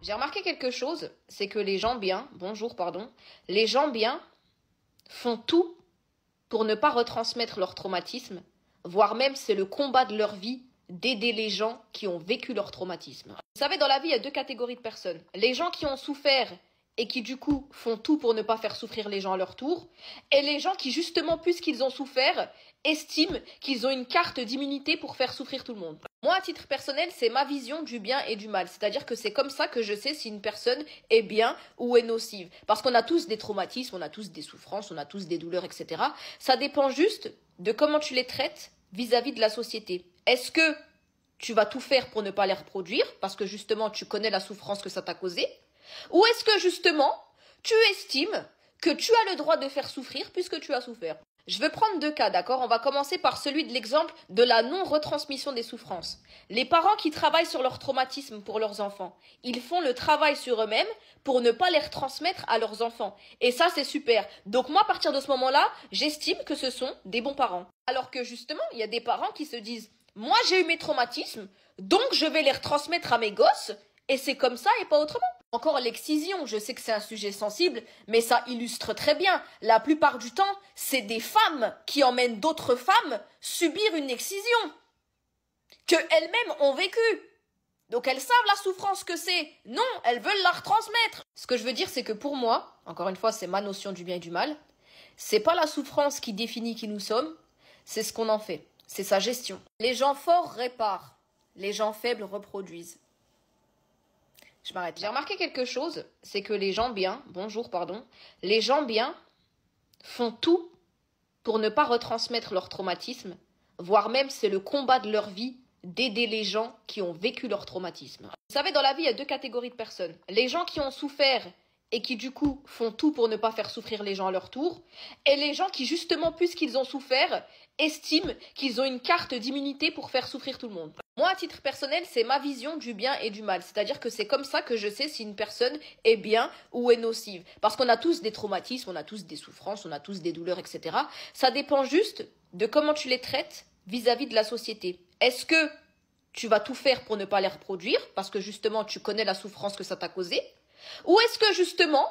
J'ai remarqué quelque chose, c'est que les gens bien, bonjour, pardon, les gens bien font tout pour ne pas retransmettre leur traumatisme, voire même c'est le combat de leur vie d'aider les gens qui ont vécu leur traumatisme. Vous savez, dans la vie, il y a deux catégories de personnes. Les gens qui ont souffert et qui du coup font tout pour ne pas faire souffrir les gens à leur tour, et les gens qui justement, puisqu'ils ont souffert, estiment qu'ils ont une carte d'immunité pour faire souffrir tout le monde. Moi, à titre personnel, c'est ma vision du bien et du mal. C'est-à-dire que c'est comme ça que je sais si une personne est bien ou est nocive. Parce qu'on a tous des traumatismes, on a tous des souffrances, on a tous des douleurs, etc. Ça dépend juste de comment tu les traites vis-à-vis de la société. Est-ce que tu vas tout faire pour ne pas les reproduire, parce que justement tu connais la souffrance que ça t'a causée, ou est-ce que justement tu estimes que tu as le droit de faire souffrir puisque tu as souffert? Je vais prendre deux cas, d'accord? On va commencer par celui de l'exemple de la non-retransmission des souffrances. Les parents qui travaillent sur leur traumatisme pour leurs enfants, ils font le travail sur eux-mêmes pour ne pas les retransmettre à leurs enfants. Et ça, c'est super. Donc moi, à partir de ce moment-là, j'estime que ce sont des bons parents. Alors que justement, il y a des parents qui se disent « Moi, j'ai eu mes traumatismes, donc je vais les retransmettre à mes gosses, et c'est comme ça et pas autrement. » Encore l'excision, je sais que c'est un sujet sensible, mais ça illustre très bien. La plupart du temps, c'est des femmes qui emmènent d'autres femmes subir une excision que elles-mêmes ont vécue. Donc elles savent la souffrance que c'est. Non, elles veulent la retransmettre. Ce que je veux dire, c'est que pour moi, encore une fois, c'est ma notion du bien et du mal, c'est pas la souffrance qui définit qui nous sommes, c'est ce qu'on en fait. C'est sa gestion. Les gens forts réparent, les gens faibles reproduisent. Je m'arrête. J'ai remarqué quelque chose, c'est que les gens bien, bonjour, pardon, les gens bien font tout pour ne pas retransmettre leur traumatisme, voire même c'est le combat de leur vie d'aider les gens qui ont vécu leur traumatisme. Vous savez, dans la vie, il y a deux catégories de personnes. Les gens qui ont souffert et qui du coup font tout pour ne pas faire souffrir les gens à leur tour, et les gens qui justement, puisqu'ils ont souffert, estiment qu'ils ont une carte d'immunité pour faire souffrir tout le monde. Moi, à titre personnel, c'est ma vision du bien et du mal. C'est-à-dire que c'est comme ça que je sais si une personne est bien ou est nocive. Parce qu'on a tous des traumatismes, on a tous des souffrances, on a tous des douleurs, etc. Ça dépend juste de comment tu les traites vis-à-vis de la société. Est-ce que tu vas tout faire pour ne pas les reproduire, parce que justement tu connais la souffrance que ça t'a causée, ou est-ce que justement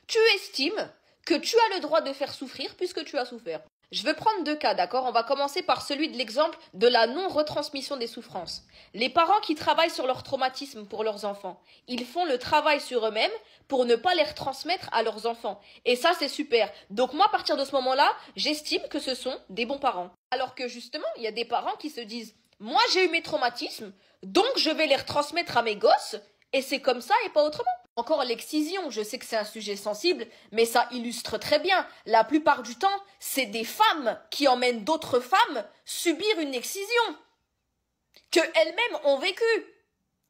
tu estimes que tu as le droit de faire souffrir puisque tu as souffert? Je vais prendre deux cas, d'accord? On va commencer par celui de l'exemple de la non-retransmission des souffrances. Les parents qui travaillent sur leur traumatisme pour leurs enfants, ils font le travail sur eux-mêmes pour ne pas les retransmettre à leurs enfants. Et ça, c'est super. Donc moi, à partir de ce moment-là, j'estime que ce sont des bons parents. Alors que justement, il y a des parents qui se disent « Moi, j'ai eu mes traumatismes, donc je vais les retransmettre à mes gosses, et c'est comme ça et pas autrement. » Encore l'excision, je sais que c'est un sujet sensible, mais ça illustre très bien. La plupart du temps, c'est des femmes qui emmènent d'autres femmes subir une excision que elles-mêmes ont vécue.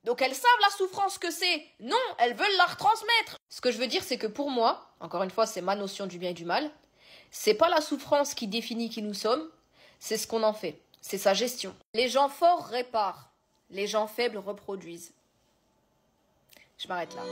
Donc elles savent la souffrance que c'est. Non, elles veulent la retransmettre. Ce que je veux dire, c'est que pour moi, encore une fois, c'est ma notion du bien et du mal, c'est pas la souffrance qui définit qui nous sommes, c'est ce qu'on en fait. C'est sa gestion. Les gens forts réparent, les gens faibles reproduisent. Je m'arrête là.